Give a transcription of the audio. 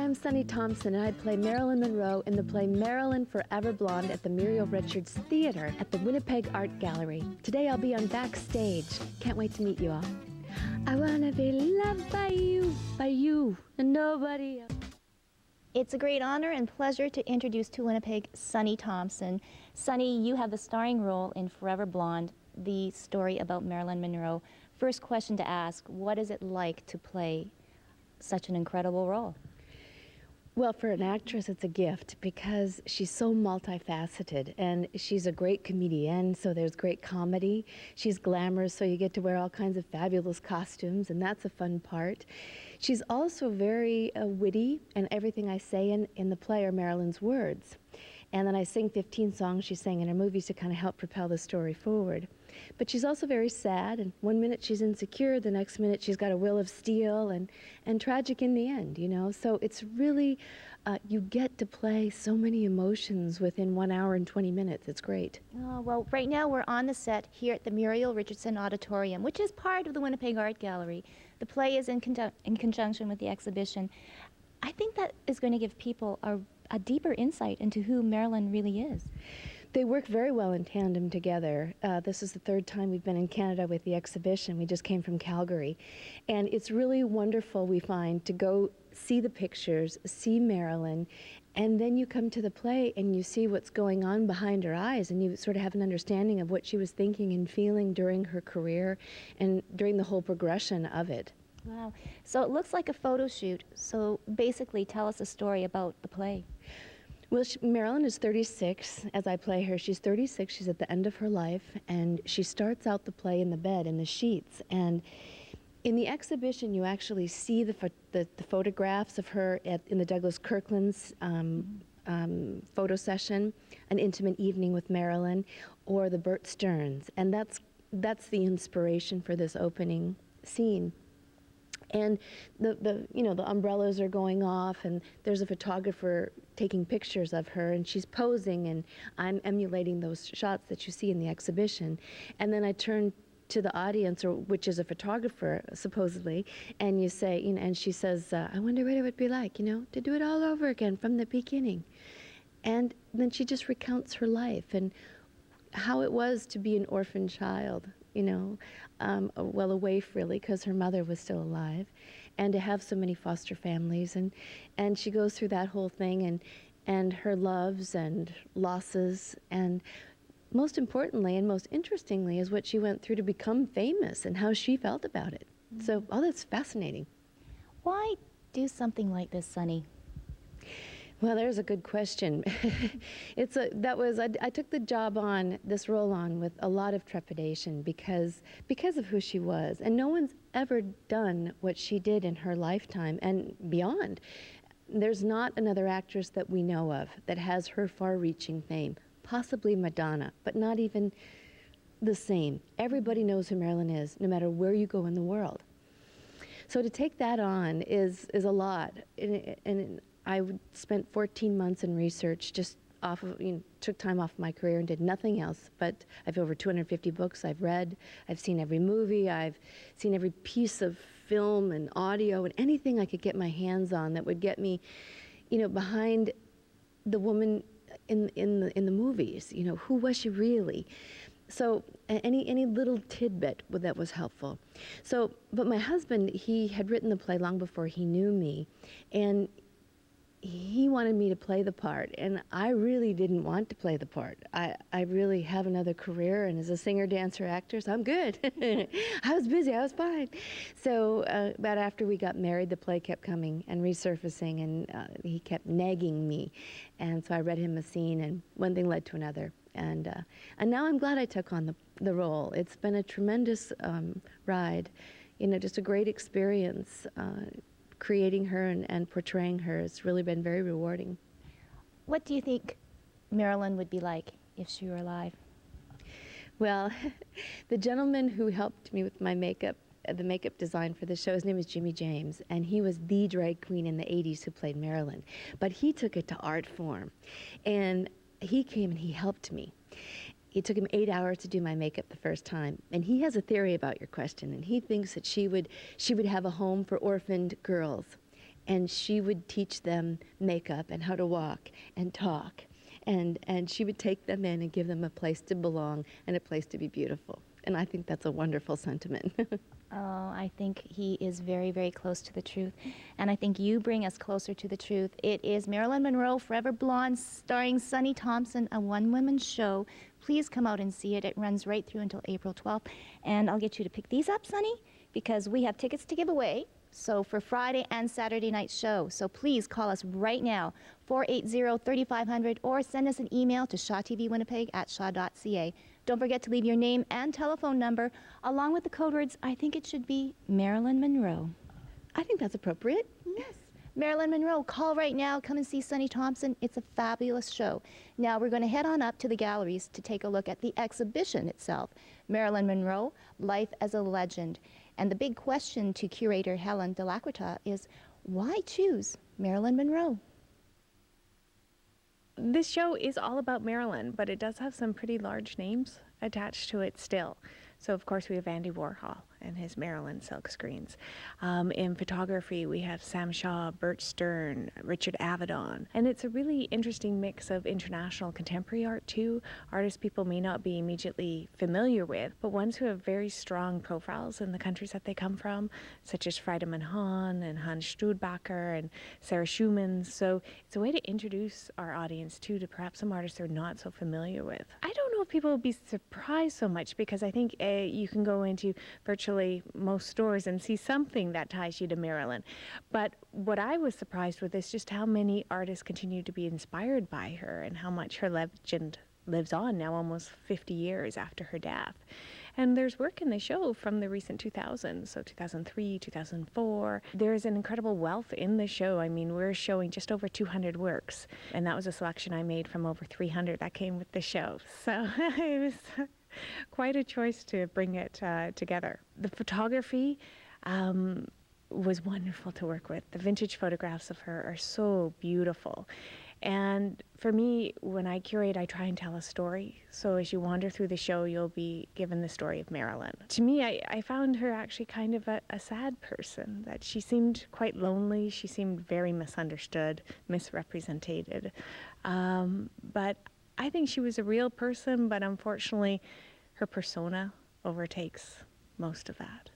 I'm Sunny Thompson, and I play Marilyn Monroe in the play Marilyn Forever Blonde at the Muriel Richards Theater at the Winnipeg Art Gallery. Today I'll be on backstage. Can't wait to meet you all. I wanna be loved by you, and nobody else. It's a great honor and pleasure to introduce to Winnipeg Sunny Thompson. Sunny, you have the starring role in Forever Blonde, the story about Marilyn Monroe. First question to ask, what is it like to play such an incredible role? Well, for an actress, it's a gift because she's so multifaceted, and she's a great comedian, so there's great comedy. She's glamorous, so you get to wear all kinds of fabulous costumes, and that's a fun part. She's also very witty, and everything I say in the play are Marilyn's words. And then I sing 15 songs she sang in her movies to kind of help propel the story forward. But she's also very sad, and one minute she's insecure, the next minute she's got a will of steel, and tragic in the end, you know? So it's really, you get to play so many emotions within 1 hour and 20 minutes. It's great. Oh, well, right now we're on the set here at the Muriel Richardson Auditorium, which is part of the Winnipeg Art Gallery. The play is in conjunction with the exhibition. I think that is going to give people a deeper insight into who Marilyn really is. They work very well in tandem together. This is the third time we've been in Canada with the exhibition. We just came from Calgary. And it's really wonderful, we find, to go see the pictures, see Marilyn, and then you come to the play and you see what's going on behind her eyes, and you sort of have an understanding of what she was thinking and feeling during her career and during the whole progression of it. Wow. So it looks like a photo shoot. So basically, tell us a story about the play. Well, Marilyn is 36 as I play her. She's 36. She's at the end of her life, and she starts out the play in the bed, in the sheets. And in the exhibition, you actually see the photographs of her in the Douglas Kirkland's photo session, An Intimate Evening with Marilyn, or the Burt Stearns. And that's the inspiration for this opening scene. And the umbrellas are going off, and there's a photographer taking pictures of her, and she's posing, and I'm emulating those shots that you see in the exhibition. And then I turn to the audience, which is a photographer supposedly, and you say, and she says, I wonder what it would be like, to do it all over again from the beginning. And then she just recounts her life and how it was to be an orphan child. Well, a waif really, because her mother was still alive, and to have so many foster families, and she goes through that whole thing, and her loves and losses, and most importantly and most interestingly is what she went through to become famous and how she felt about it. Mm-hmm. So all that's fascinating. Why do something like this, Sunny? Well, there's a good question. I took the job on, this role on, with a lot of trepidation because of who she was. And no one's ever done what she did in her lifetime and beyond. There's not another actress that we know of that has her far-reaching fame. Possibly Madonna, but not even the same. Everybody knows who Marilyn is, no matter where you go in the world. So to take that on is a lot. And I spent 14 months in research, just took time off my career and did nothing else. But I've over 250 books I've read. I've seen every movie. I've seen every piece of film and audio and anything I could get my hands on that would get me, behind the woman in the movies. Who was she really? So any little tidbit that was helpful. So, but my husband, he had written the play long before he knew me, and he wanted me to play the part, and I really didn't want to play the part. I really have another career, and as a singer, dancer, actress, I'm good. I was busy, I was fine. So about after we got married, the play kept coming and resurfacing, and he kept nagging me. And so I read him a scene, and one thing led to another. And now I'm glad I took on the role. It's been a tremendous ride, just a great experience. Creating her and portraying her has really been very rewarding. What do you think Marilyn would be like if she were alive? Well, the gentleman who helped me with my makeup, the makeup design for the show, his name is Jimmy James, and he was the drag queen in the 80s who played Marilyn. But he took it to art form, and he came and he helped me. It took him 8 hours to do my makeup the first time. And he has a theory about your question, and he thinks that she would have a home for orphaned girls. and she would teach them makeup and how to walk and talk. And she would take them in and give them a place to belong and a place to be beautiful. And I think that's a wonderful sentiment. Oh, I think he is very, very close to the truth. And I think you bring us closer to the truth. It is Marilyn Monroe, Forever Blonde, starring Sunny Thompson, a one-woman show. Please come out and see it. It runs right through until April 12th. And I'll get you to pick these up, Sunny, because we have tickets to give away. So for Friday and Saturday night show. So please call us right now, 480-3500, or send us an email to shawtvwinnipeg@shaw.ca. Don't forget to leave your name and telephone number, along with the code words. I think it should be Marilyn Monroe. I think that's appropriate. Yes. Marilyn Monroe, call right now. Come and see Sunny Thompson. It's a fabulous show. Now we're going to head on up to the galleries to take a look at the exhibition itself. Marilyn Monroe, Life as a Legend. And the big question to curator Helen Delacrita is, why choose Marilyn Monroe? This show is all about Marilyn, but it does have some pretty large names attached to it still. So, of course, we have Andy Warhol and his Marilyn silk screens. In photography, we have Sam Shaw, Bert Stern, Richard Avedon. And it's a really interesting mix of international contemporary art, too. Artists people may not be immediately familiar with, but ones who have very strong profiles in the countries that they come from, such as Friedemann Hahn and Hans Studebaker and Sarah Schumann. So it's a way to introduce our audience, too, to perhaps some artists they're not so familiar with. I don't know if people will be surprised so much, because I think you can go into virtually most stores and see something that ties you to Marilyn. But what I was surprised with is just how many artists continue to be inspired by her and how much her legend lives on now, almost 50 years after her death. And there's work in the show from the recent 2000s, so 2003, 2004. There's an incredible wealth in the show. I mean, we're showing just over 200 works, and that was a selection I made from over 300 that came with the show. So it was quite a choice to bring it together. The photography was wonderful to work with. The vintage photographs of her are so beautiful. And for me, when I curate, I try and tell a story. So as you wander through the show, you'll be given the story of Marilyn. To me, I found her actually kind of a sad person, that she seemed quite lonely. She seemed very misunderstood, misrepresented. But I think she was a real person, but unfortunately, her persona overtakes most of that.